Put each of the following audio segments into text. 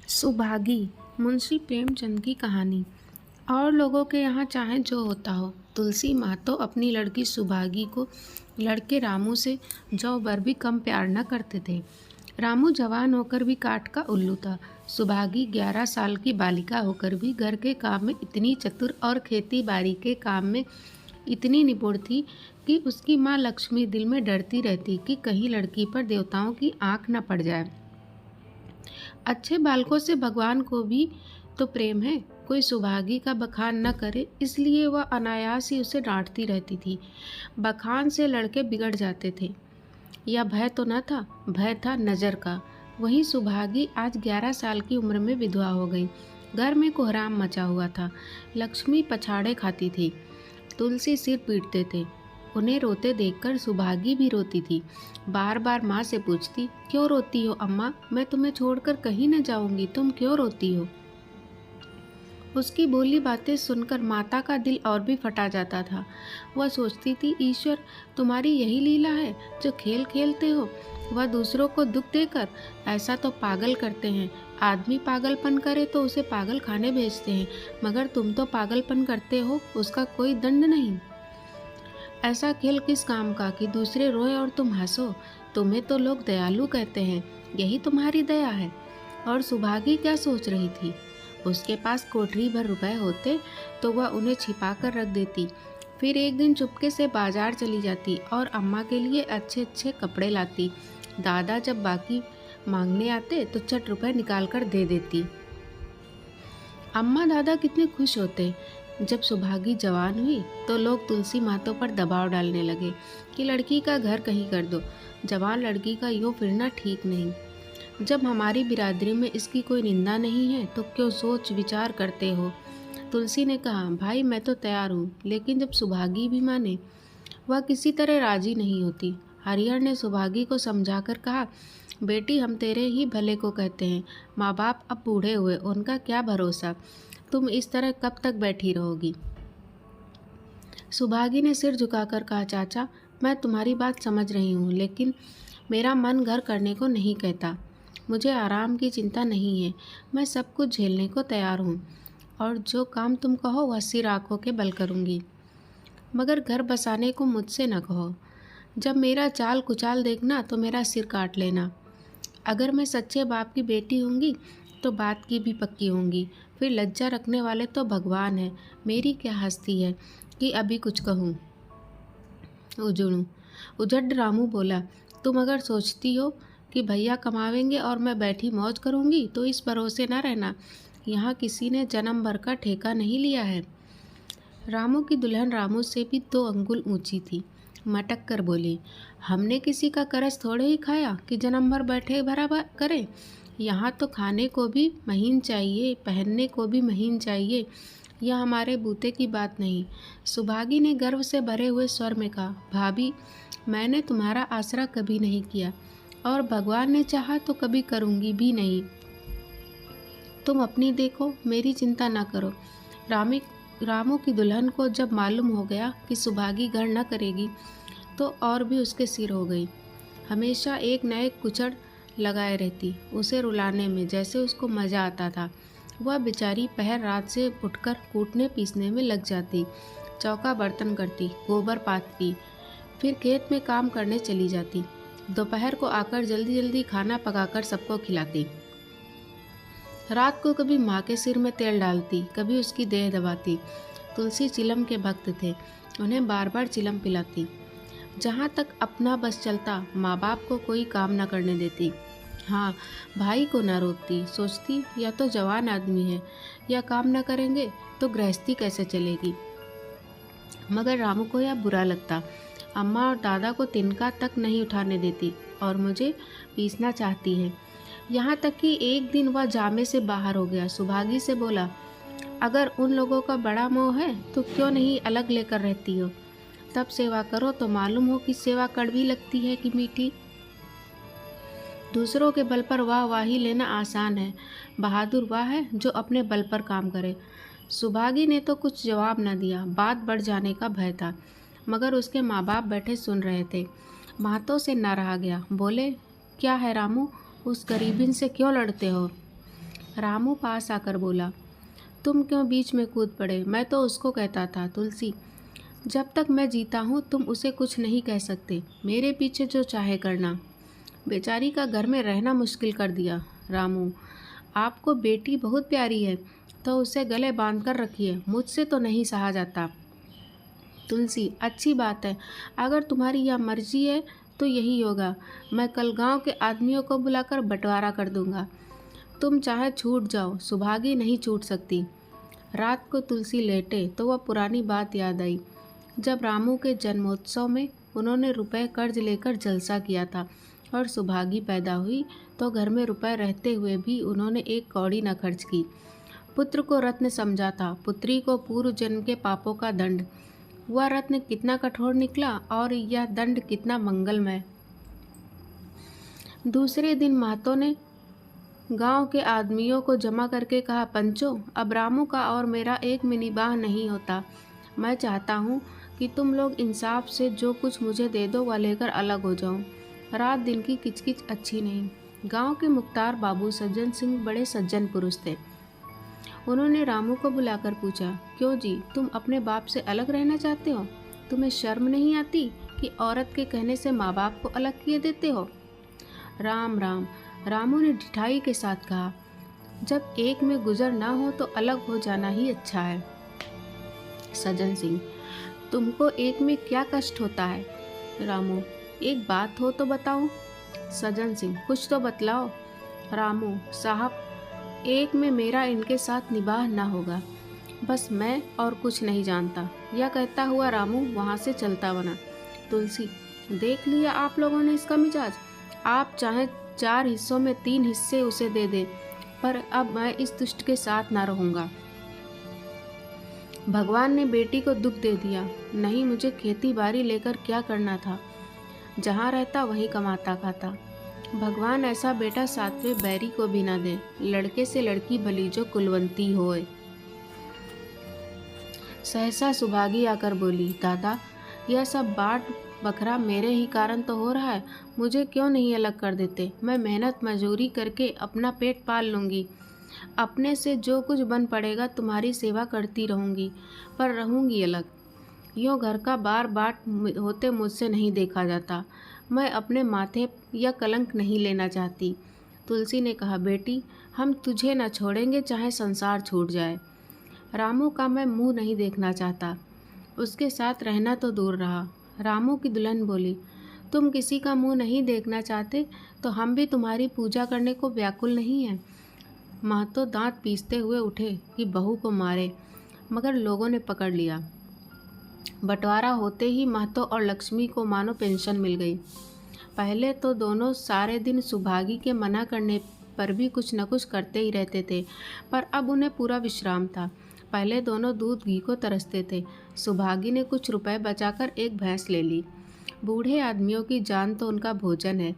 सुभागी मुंशी प्रेमचंद की कहानी। और लोगों के यहाँ चाहे जो होता हो, तुलसी महतो अपनी लड़की सुभागी को लड़के रामू से जौ बर भी कम प्यार न करते थे। रामू जवान होकर भी काठ का उल्लू था। सुभागी 11 साल की बालिका होकर भी घर के काम में इतनी चतुर और खेती बाड़ी के काम में इतनी निपुण थी कि उसकी माँ लक्ष्मी दिल में डरती रहती कि कहीं लड़की पर देवताओं की आंख न पड़ जाए। अच्छे बालकों से भगवान को भी तो प्रेम है, कोई सुभागी का बखान न करे, इसलिए वह अनायास ही उसे डांटती रहती थी। बखान से लड़के बिगड़ जाते थे। यह भय तो न था, भय था नज़र का। वही सुभागी आज 11 साल की उम्र में विधवा हो गई। घर में कोहराम मचा हुआ था। लक्ष्मी पछाड़े खाती थी, तुलसी सिर पीटते थे। उन्हें रोते देखकर सुभागी भी रोती थी। बार बार माँ से पूछती, क्यों रोती हो अम्मा? मैं तुम्हें छोड़कर कहीं न जाऊंगी, तुम क्यों रोती हो? उसकी बोली बातें सुनकर माता का दिल और भी फटा जाता था। वह सोचती थी, ईश्वर, तुम्हारी यही लीला है जो खेल खेलते हो। वह दूसरों को दुख देकर ऐसा तो पागल करते हैं। आदमी पागलपन करे तो उसे पागल खाने भेजते हैं, मगर तुम तो पागलपन करते हो, उसका कोई दंड नहीं। ऐसा खेल किस काम का कि दूसरे रोए और तुम हंसो? तुम्हें तो लोग दयालु कहते हैं, यही तुम्हारी दया है। और सुभागी क्या सोच रही थी? उसके पास कोठरी भर रुपए होते तो वह उन्हें छिपा कर रख देती। फिर एक दिन चुपके से बाजार चली जाती और अम्मा के लिए अच्छे अच्छे कपड़े लाती। दादा जब बाकी मांगने आते तो चट रुपए निकाल कर दे देती। अम्मा दादा कितने खुश होते। जब सुभागी जवान हुई तो लोग तुलसी महतो पर दबाव डालने लगे कि लड़की का घर कहीं कर दो, जवान लड़की का यूँ फिरना ठीक नहीं। जब हमारी बिरादरी में इसकी कोई निंदा नहीं है तो क्यों सोच विचार करते हो? तुलसी ने कहा, भाई मैं तो तैयार हूँ, लेकिन जब सुभागी भी माने। वह किसी तरह राजी नहीं होती। हरिहर ने सुभागी को समझाकर कहा, बेटी हम तेरे ही भले को कहते हैं। माँ बाप अब बूढ़े हुए, उनका क्या भरोसा। तुम इस तरह कब तक बैठी रहोगी? सुभागी ने सिर झुकाकर कहा, चाचा मैं तुम्हारी बात समझ रही हूँ, लेकिन मेरा मन घर करने को नहीं कहता। मुझे आराम की चिंता नहीं है। मैं सब कुछ झेलने को तैयार हूँ और जो काम तुम कहो वह सिर आँखों के बल करूँगी, मगर घर बसाने को मुझसे न कहो। जब मेरा चाल कुचाल देखना तो मेरा सिर काट लेना। अगर मैं सच्चे बाप की बेटी होंगी तो बात की भी पक्की होंगी। फिर लज्जा रखने वाले तो भगवान है, मेरी क्या हस्ती है कि अभी कुछ कहूँ उजड़ूँ। उजड़ रामू बोला, तुम अगर सोचती हो कि भैया कमावेंगे और मैं बैठी मौज करूँगी तो इस भरोसे न रहना, यहाँ किसी ने जन्म भर का ठेका नहीं लिया है। रामू की दुल्हन रामू से भी 2 अंगुल ऊंची थी। मटक कर बोली, हमने किसी का करस थोड़े ही खाया कि जन्म भर बैठे भरा करें। यहाँ तो खाने को भी महीन चाहिए, पहनने को भी महीन चाहिए। यह हमारे बूते की बात नहीं। सुभागी ने गर्व से भरे हुए स्वर में कहा, भाभी मैंने तुम्हारा आसरा कभी नहीं किया और भगवान ने चाहा तो कभी करूँगी भी नहीं। तुम अपनी देखो, मेरी चिंता ना करो। रामू की दुल्हन को जब मालूम हो गया कि सुभागी घर न करेगी तो और भी उसके सिर हो गई। हमेशा एक नए कुचड़ लगाए रहती, उसे रुलाने में जैसे उसको मज़ा आता था। वह बेचारी पहर रात से उठकर कूटने पीसने में लग जाती, चौका बर्तन करती, गोबर पाथती, फिर खेत में काम करने चली जाती। दोपहर को आकर जल्दी जल्दी खाना पकाकर सबको खिलाती। रात को कभी माँ के सिर में तेल डालती, कभी उसकी देह दबाती। तुलसी चिलम के भक्त थे, उन्हें बार बार चिलम पिलाती। जहाँ तक अपना बस चलता, माँ बाप को कोई काम न करने देती। हाँ, भाई को न रोकती। सोचती या तो जवान आदमी है, या काम न करेंगे तो गृहस्थी कैसे चलेगी। मगर रामू को यह बुरा लगता। अम्मा और दादा को तिनका तक नहीं उठाने देती और मुझे पीसना चाहती है। यहाँ तक कि एक दिन वह जामे से बाहर हो गया। सुभागी से बोला, अगर उन लोगों का बड़ा मोह है तो क्यों नहीं अलग लेकर रहती हो? तब सेवा करो तो मालूम हो कि सेवा कड़वी लगती है कि मीठी। दूसरों के बल पर वाही लेना आसान है, बहादुर वह है जो अपने बल पर काम करे। सुभागी ने तो कुछ जवाब न दिया। बात बढ़ जाने का भय था, मगर उसके माँ बाप बैठे सुन रहे थे। महतो से न रहा गया, बोले, क्या है रामू, उस गरीबिन से क्यों लड़ते हो? रामू पास आकर बोला, तुम क्यों बीच में कूद पड़े? मैं तो उसको कहता था तुलसी, जब तक मैं जीता हूँ तुम उसे कुछ नहीं कह सकते, मेरे पीछे जो चाहे करना। बेचारी का घर में रहना मुश्किल कर दिया। रामू, आपको बेटी बहुत प्यारी है तो उसे गले बांध कर रखिए, मुझसे तो नहीं सहा जाता। तुलसी, अच्छी बात है, अगर तुम्हारी यह मर्जी है तो यही होगा। मैं कल गांव के आदमियों को बुलाकर बंटवारा कर दूंगा। तुम चाहे छूट जाओ, सुभागी नहीं छूट सकती। रात को तुलसी लेटे तो वह पुरानी बात याद आई, जब रामू के जन्मोत्सव में उन्होंने रुपए कर्ज लेकर जलसा किया था और सुभागी पैदा हुई तो घर में रुपए रहते हुए भी उन्होंने एक कौड़ी न खर्च की। पुत्र को रत्न समझा था, पुत्री को पूर्व जन्म के पापों का दंड। वह रत्न कितना कठोर निकला और यह दंड कितना मंगलमय। दूसरे दिन महतो ने गांव के आदमियों को जमा करके कहा, पंचो, अब रामू का और मेरा एक में निबाह नहीं होता। मैं चाहता हूँ कि तुम लोग इंसाफ से जो कुछ मुझे दे दो वह लेकर अलग हो जाऊं। रात दिन की किचकिच अच्छी नहीं। गांव के मुख्तार बाबू सज्जन सिंह बड़े सज्जन पुरुष थे। उन्होंने रामू को बुलाकर पूछा, क्यों जी, तुम अपने बाप से अलग रहना चाहते हो? तुम्हें शर्म नहीं आती कि औरत के कहने से माँ बाप को अलग किए देते हो? राम राम, रामू ने ढिठाई के साथ कहा, जब एक में गुजर ना हो तो अलग हो जाना ही अच्छा है। सज्जन सिंह, तुमको एक में क्या कष्ट होता है? रामू, एक बात हो तो बताओ। सज्जन सिंह, कुछ तो बतलाओ। रामू, साहब, एक में मेरा इनके साथ निबाह ना होगा, बस मैं और कुछ नहीं जानता। यह कहता हुआ रामू वहाँ से चलता बना। तुलसी, देख लिया आप लोगों ने इसका मिजाज। आप चाहे 4 हिस्सों में 3 हिस्से उसे दे दे, पर अब मैं इस दुष्ट के साथ ना रहूँगा। भगवान ने बेटी को दुख दे दिया, नहीं मुझे खेती बाड़ी लेकर क्या करना था, जहाँ रहता वहीं कमाता खाता। भगवान ऐसा बेटा सातवें बैरी को भी ना दे, लड़के से लड़की भली जो कुलवंती होए। सहसा सुभागी आकर बोली, दादा, यह सब बाट बखरा मेरे ही कारण तो हो रहा है, मुझे क्यों नहीं अलग कर देते? मैं मेहनत मजदूरी करके अपना पेट पाल लूँगी, अपने से जो कुछ बन पड़ेगा तुम्हारी सेवा करती रहूँगी, पर रहूँगी अलग। यूँ घर का बार बाट होते मुझसे नहीं देखा जाता। मैं अपने माथे या कलंक नहीं लेना चाहती। तुलसी ने कहा, बेटी, हम तुझे न छोड़ेंगे चाहे संसार छूट जाए। रामू का मैं मुंह नहीं देखना चाहता, उसके साथ रहना तो दूर रहा। रामू की दुल्हन बोली, तुम किसी का मुंह नहीं देखना चाहते तो हम भी तुम्हारी पूजा करने को व्याकुल नहीं हैं। महतो दांत पीसते हुए उठे कि बहू को मारे, मगर लोगों ने पकड़ लिया। बंटवारा होते ही महतो और लक्ष्मी को मानो पेंशन मिल गई। पहले तो दोनों सारे दिन सुभागी के मना करने पर भी कुछ न कुछ करते ही रहते थे, पर अब उन्हें पूरा विश्राम था। पहले दोनों दूध घी को तरसते थे। सुभागी ने कुछ रुपए बचाकर एक भैंस ले ली। बूढ़े आदमियों की जान तो उनका भोजन है,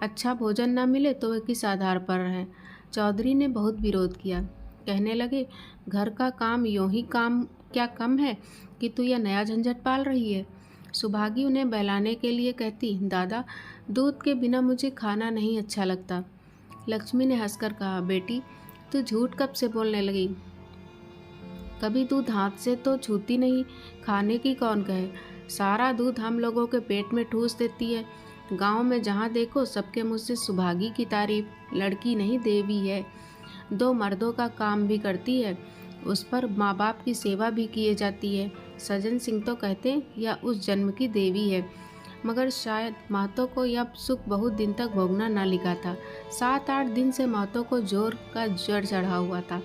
अच्छा भोजन ना मिले तो वे किस आधार पर रहें। चौधरी ने बहुत विरोध किया, कहने लगे, घर का काम यूँ ही काम क्या कम है कि तू यह नया झंझट पाल रही है। सुभागी उन्हें बहलाने के लिए कहती, दादा, दूध के बिना मुझे खाना नहीं अच्छा लगता। लक्ष्मी ने हंसकर कहा, बेटी, तू झूठ कब से बोलने लगी? कभी दूध हाथ से तो छूती नहीं, खाने की कौन कहे। सारा दूध हम लोगों के पेट में ठूस देती है। गांव में जहाँ देखो सबके मुँह से सुभागी की तारीफ, लड़की नहीं देवी है, 2 मर्दों का काम भी करती है, उस पर माँ बाप की सेवा भी किए जाती है। सज्जन सिंह तो कहते हैं यह उस जन्म की देवी है, मगर शायद महतो को यह सुख बहुत दिन तक भोगना ना लिखा था। 7-8 दिन से महतो को जोर का जड़ चढ़ा हुआ था,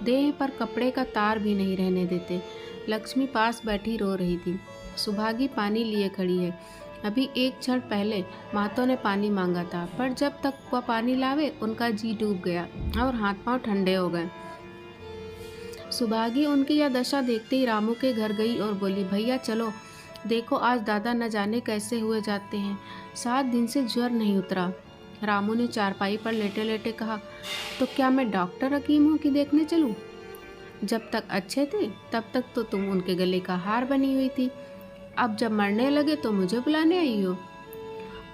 देह पर कपड़े का तार भी नहीं रहने देते। लक्ष्मी पास बैठी रो रही थी। सुभागी पानी लिए खड़ी है। अभी एक क्षण पहले महतो ने पानी मांगा था, पर जब तक वह पानी लावे उनका जी डूब गया और हाथ पांव ठंडे हो गए। सुभागी उनकी यह दशा देखते ही रामू के घर गई और बोली, भैया चलो, देखो आज दादा न जाने कैसे हुए जाते हैं, 7 दिन से ज्वर नहीं उतरा। रामू ने चारपाई पर लेटे लेटे कहा, तो क्या मैं डॉक्टर हकीम हूँ कि देखने चलूँ? जब तक अच्छे थे तब तक तो तुम उनके गले का हार बनी हुई थी, अब जब मरने लगे तो मुझे बुलाने आई हो।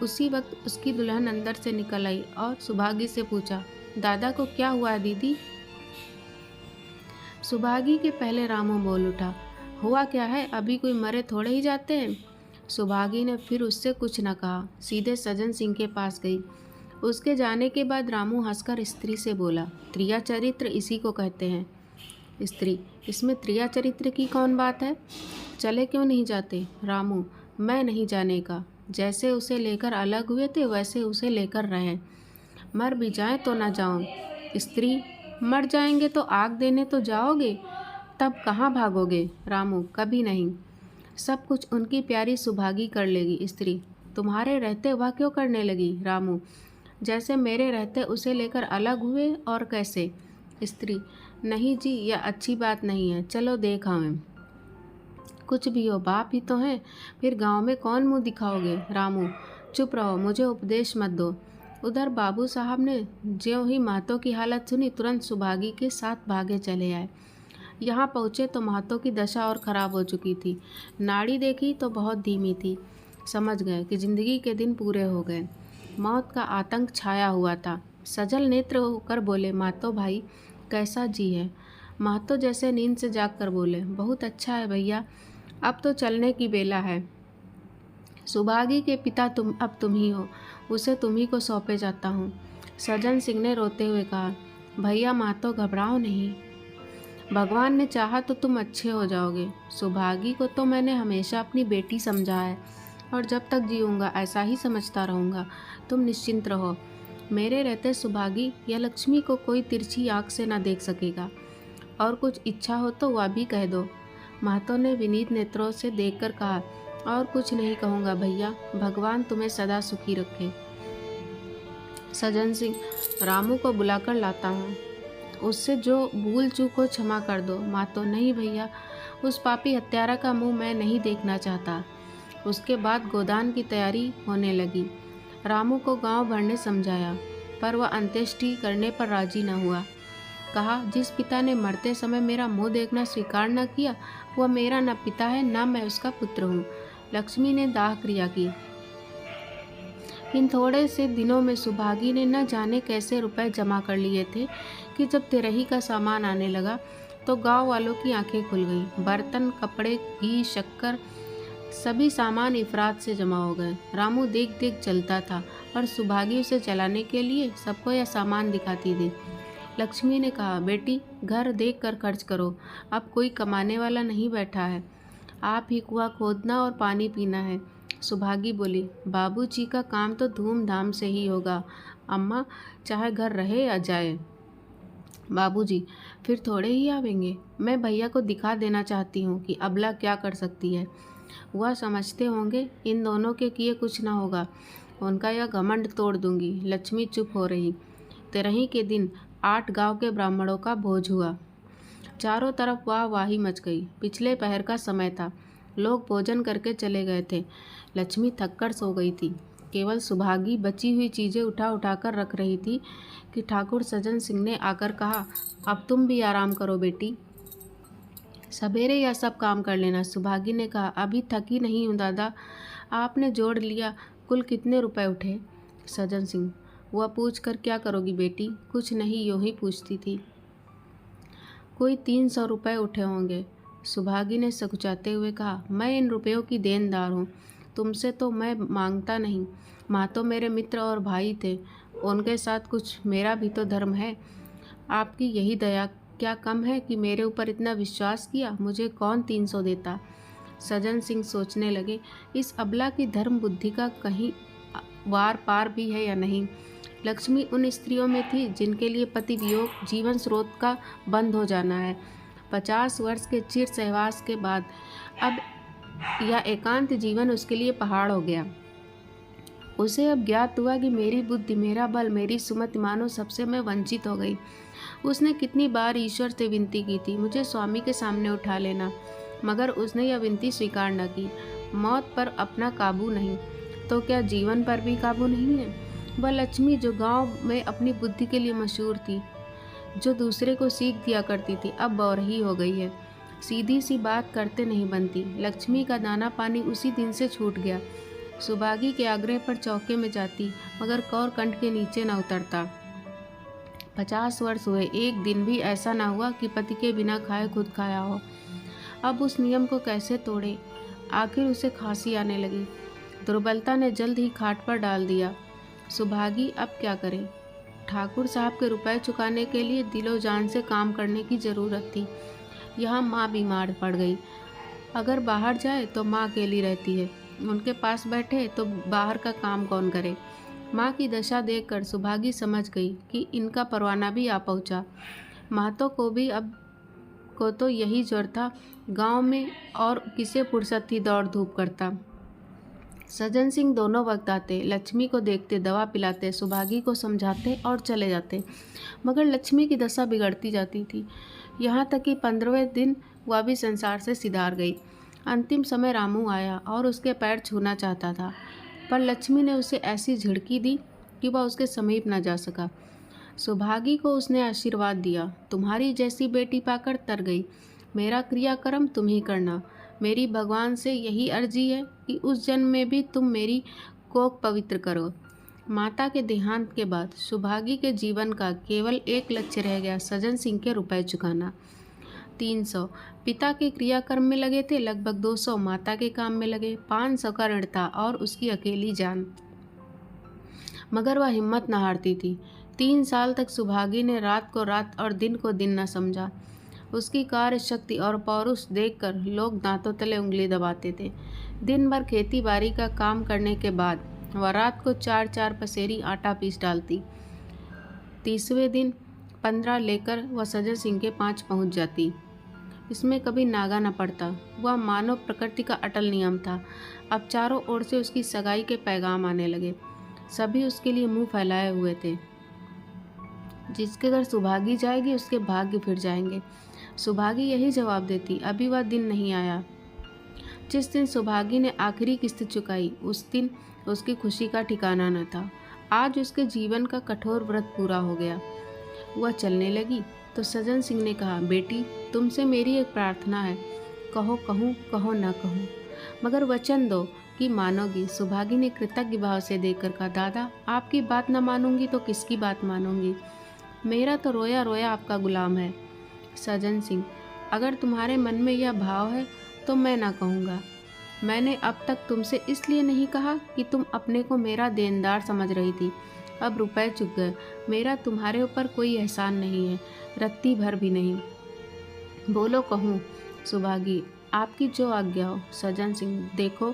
उसी वक्त उसकी दुल्हन अंदर से निकल आई और सुभागी से पूछा, दादा को क्या हुआ है दीदी? सुभागी के पहले रामू बोल उठा, हुआ क्या है, अभी कोई मरे थोड़े ही जाते हैं। सुभागी ने फिर उससे कुछ न कहा, सीधे सज्जन सिंह के पास गई। उसके जाने के बाद रामू हंसकर स्त्री से बोला, त्रिया चरित्र इसी को कहते हैं। स्त्री, इसमें त्रिया चरित्र की कौन बात है? चले क्यों नहीं जाते? रामू, मैं नहीं जाने का। जैसे उसे लेकर अलग हुए थे वैसे उसे लेकर रहें। मर भी जाए तो ना जाऊं। स्त्री, मर जाएंगे तो आग देने तो जाओगे, तब कहाँ भागोगे? रामू, कभी नहीं। सब कुछ उनकी प्यारी सुभागी कर लेगी। स्त्री, तुम्हारे रहते वह क्यों करने लगी? रामू, जैसे मेरे रहते उसे लेकर अलग हुए और कैसे? स्त्री, नहीं जी, यह अच्छी बात नहीं है, चलो देख हमें। कुछ भी हो, बाप ही तो हैं, फिर गांव में कौन मुंह दिखाओगे? रामू, चुप रहो, मुझे उपदेश मत दो। उधर बाबू साहब ने ज्यों ही महतो की हालत सुनी तुरंत सुभागी के साथ भागे चले आए। यहाँ पहुँचे तो महतो की दशा और ख़राब हो चुकी थी। नाड़ी देखी तो बहुत धीमी थी। समझ गए कि जिंदगी के दिन पूरे हो गए। मौत का आतंक छाया हुआ था। सजल नेत्र होकर बोले, महतो भाई कैसा जी है? महतो जैसे नींद से जाग कर बोले, बहुत अच्छा है भैया, अब तो चलने की बेला है। सुभागी के पिता अब तुम ही हो, उसे तुम ही को सौंपे जाता हूँ। सज्जन सिंह ने रोते हुए कहा, भैया महतो घबराओ नहीं, भगवान ने चाहा तो तुम अच्छे हो जाओगे। सुभागी को तो मैंने हमेशा अपनी बेटी समझा है और जब तक जीऊँगा ऐसा ही समझता रहूँगा। तुम निश्चिंत रहो, मेरे रहते सुभागी या लक्ष्मी को कोई तिरछी आँख से न देख सकेगा। और कुछ इच्छा हो तो वह भी कह दो। महतो ने विनीत नेत्रों से देखकर कहा, और कुछ नहीं कहूँगा भैया, भगवान तुम्हें सदा सुखी रखे। सज्जन सिंह, रामू को बुलाकर लाता हूँ, उससे जो भूल चूक हो क्षमा कर दो। महतो, नहीं भैया, उस पापी हत्यारा का मुंह मैं नहीं देखना चाहता। उसके बाद गोदान की तैयारी होने लगी। रामू को गांव भर ने समझाया, पर वह अंत्येष्टि करने पर राजी न हुआ। कहा, जिस पिता ने मरते समय मेरा मुंह देखना स्वीकार न किया, वह मेरा न पिता है न मैं उसका पुत्र हूँ। लक्ष्मी ने दाह क्रिया की। इन थोड़े से दिनों में सुभागी ने न जाने कैसे रुपए जमा कर लिए थे कि जब तिरही का सामान आने लगा तो गांव वालों की आंखें खुल गईं। बर्तन, कपड़े, घी, शक्कर, सभी सामान इफरात से जमा हो गए। रामू देख देख चलता था और सुभागी उसे चलाने के लिए सबको यह सामान दिखाती थी। लक्ष्मी ने कहा, बेटी घर देख कर खर्च करो, अब कोई कमाने वाला नहीं बैठा है, आप ही कुआं खोदना और पानी पीना है। सुभागी बोली, बाबूजी का काम तो धूमधाम से ही होगा अम्मा, चाहे घर रहे या जाए। बाबूजी फिर थोड़े ही आवेंगे, मैं भैया को दिखा देना चाहती हूँ कि अबला क्या कर सकती है। वह समझते होंगे इन दोनों के किए कुछ ना होगा, उनका यह घमंड तोड़ दूंगी। लक्ष्मी चुप हो रही। तेरही के दिन 8 गांव के ब्राह्मणों का भोज हुआ। चारों तरफ वाही मच गई। पिछले पहर का समय था, लोग भोजन करके चले गए थे। लक्ष्मी थककर सो गई थी। केवल सुभागी बची हुई चीज़ें उठा उठा कर रख रही थी कि ठाकुर सज्जन सिंह ने आकर कहा, अब तुम भी आराम करो बेटी, सवेरे यह सब काम कर लेना। सुभागी ने कहा, अभी थकी नहीं हूँ दादा, आपने जोड़ लिया, कुल कितने रुपए उठे? सज्जन सिंह, वह पूछ कर क्या करोगी बेटी? कुछ नहीं, यूँ ही पूछती थी। कोई 300 रुपये उठे होंगे। सुभागी ने सकुचाते हुए कहा, मैं इन रुपयों की देनदार हूँ, तुमसे तो मैं मांगता नहीं। महतो मेरे मित्र और भाई थे, उनके साथ कुछ मेरा भी तो धर्म है। आपकी यही दया क्या कम है कि मेरे ऊपर इतना विश्वास किया? मुझे कौन 300 देता? सज्जन सिंह सोचने लगे, इस अबला की धर्म बुद्धि का कहीं वार पार भी है या नहीं। लक्ष्मी उन स्त्रियों में थी जिनके लिए पति वियोग जीवन स्रोत का बंद हो जाना है। 50 वर्ष के चिर सहवास के बाद अब यह एकांत जीवन उसके लिए पहाड़ हो गया। उसे अब ज्ञात हुआ कि मेरी बुद्धि, मेरा बल, मेरी सुमति मानो सबसे मैं वंचित हो गई। उसने कितनी बार ईश्वर से विनती की थी, मुझे स्वामी के सामने उठा लेना, मगर उसने यह विनती स्वीकार न की। मौत पर अपना काबू नहीं तो क्या जीवन पर भी काबू नहीं है? वह लक्ष्मी जो गांव में अपनी बुद्धि के लिए मशहूर थी, जो दूसरे को सीख दिया करती थी, अब बौरही हो गई है। सीधी सी बात करते नहीं बनती। लक्ष्मी का दाना पानी उसी दिन से छूट गया। सुभागी के आग्रह पर चौके में जाती, मगर कौर कंठ के नीचे न उतरता। 50 वर्ष हुए, एक दिन भी ऐसा ना हुआ कि पति के बिना खाए खुद खाया हो। अब उस नियम को कैसे तोड़े? आखिर उसे खांसी आने लगी। दुर्बलता ने जल्द ही खाट पर डाल दिया। सुभागी अब क्या करे? ठाकुर साहब के रुपए चुकाने के लिए दिलो जान से काम करने की ज़रूरत थी। यहाँ माँ बीमार पड़ गई। अगर बाहर जाए तो माँ अकेली रहती है, उनके पास बैठे तो बाहर का काम कौन करे? माँ की दशा देखकर सुभागी समझ गई कि इनका परवाना भी आ पहुँचा। महतो को भी अब को तो यही जोर था, गांव में और किसे फुर्सत थी दौड़ धूप करता। सज्जन सिंह दोनों वक्त आते, लक्ष्मी को देखते, दवा पिलाते, सुभागी को समझाते और चले जाते, मगर लक्ष्मी की दशा बिगड़ती जाती थी। यहाँ तक कि 15वें दिन वह भी संसार से सिधार गई। अंतिम समय रामू आया और उसके पैर छूना चाहता था, पर लक्ष्मी ने उसे ऐसी झिड़की दी कि वह उसके समीप न जा सका। सुभागी को उसने आशीर्वाद दिया, तुम्हारी जैसी बेटी पाकर तर गई। मेरा क्रियाक्रम तुम ही करना। मेरी भगवान से यही अर्जी है कि उस जन्म में भी तुम मेरी कोख पवित्र करो। माता के देहांत के बाद सुभागी के जीवन का केवल एक लक्ष्य रह गया, सज्जन सिंह के रुपए चुकाना। 300 पिता के क्रियाक्रम में लगे थे, लगभग 200 माता के काम में लगे, 500 का ऋण था और उसकी अकेली जान। मगर वह हिम्मत न हारती थी। 3 साल तक सुभागी ने रात को रात और दिन को दिन न समझा। उसकी कार्य शक्ति और पौरुष देखकर लोग दांतों तले उंगली दबाते थे। दिन भर खेती बाड़ी का काम करने के बाद वह रात को 4-4 पसेरी आटा पीस डालती। 30वें दिन 15 लेकर वह सज्जन सिंह के 5 पहुंच जाती। इसमें कभी नागा न पड़ता। वह मानव प्रकृति का अटल नियम था। अब चारों ओर से उसकी सगाई के पैगाम आने लगे। सभी उसके लिए मुंह फैलाए हुए थे। जिसके घर सुभागी जाएगी उसके भाग्य फिर जाएंगे। सुभागी यही जवाब देती, अभी वह दिन नहीं आया। जिस दिन सुभागी ने आखिरी किस्त चुकाई, उस दिन उसकी खुशी का ठिकाना न था। आज उसके जीवन का कठोर व्रत पूरा हो गया। वह चलने लगी तो सज्जन सिंह ने कहा, बेटी तुमसे मेरी एक प्रार्थना है, कहो कहूँ कहो ना कहूँ, मगर वचन दो कि मानोगी। सुभागी ने कृतज्ञ भाव से देखकर कहा, दादा आपकी बात न मानूंगी तो किसकी बात मानूंगी? मेरा तो रोया रोया आपका गुलाम है। सज्जन सिंह, अगर तुम्हारे मन में यह भाव है तो मैं ना कहूँगा। मैंने अब तक तुमसे इसलिए नहीं कहा कि तुम अपने को मेरा देनदार समझ रही थी। अब रुपए चुक गए, मेरा तुम्हारे ऊपर कोई एहसान नहीं है, रत्ती भर भी नहीं। बोलो कहूँ। सुभागी, आपकी जो आज्ञा हो। सज्जन सिंह, देखो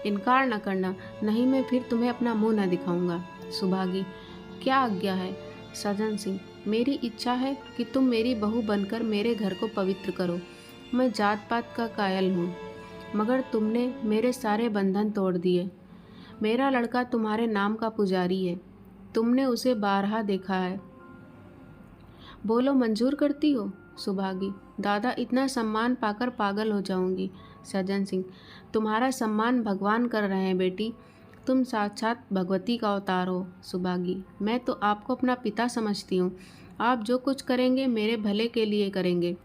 इनकार न करना, नहीं मैं फिर तुम्हें अपना मुंह न दिखाऊंगा। सुभागी, क्या आज्ञा है? सज्जन सिंह, मेरी इच्छा है कि तुम मेरी बहू बनकर मेरे घर को पवित्र करो। मैं जात पात का कायल हूँ, मगर तुमने मेरे सारे बंधन तोड़ दिए। मेरा लड़का तुम्हारे नाम का पुजारी है, तुमने उसे बारहा देखा है। बोलो मंजूर करती हो? सुभागी, दादा इतना सम्मान पाकर पागल हो जाऊंगी। सज्जन सिंह, तुम्हारा सम्मान भगवान कर रहे हैं बेटी, तुम साक्षात भगवती का अवतार हो। सुभागी, मैं तो आपको अपना पिता समझती हूँ, आप जो कुछ करेंगे मेरे भले के लिए करेंगे,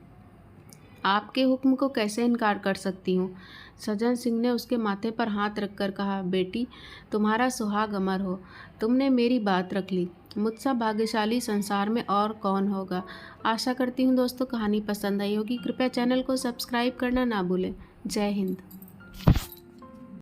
आपके हुक्म को कैसे इनकार कर सकती हूँ? सज्जन सिंह ने उसके माथे पर हाथ रखकर कहा, बेटी तुम्हारा सुहाग अमर हो, तुमने मेरी बात रख ली। मुझसे भाग्यशाली संसार में और कौन होगा। आशा करती हूँ दोस्तों कहानी पसंद आई होगी। कृपया चैनल को सब्सक्राइब करना ना भूलें। जय हिंद।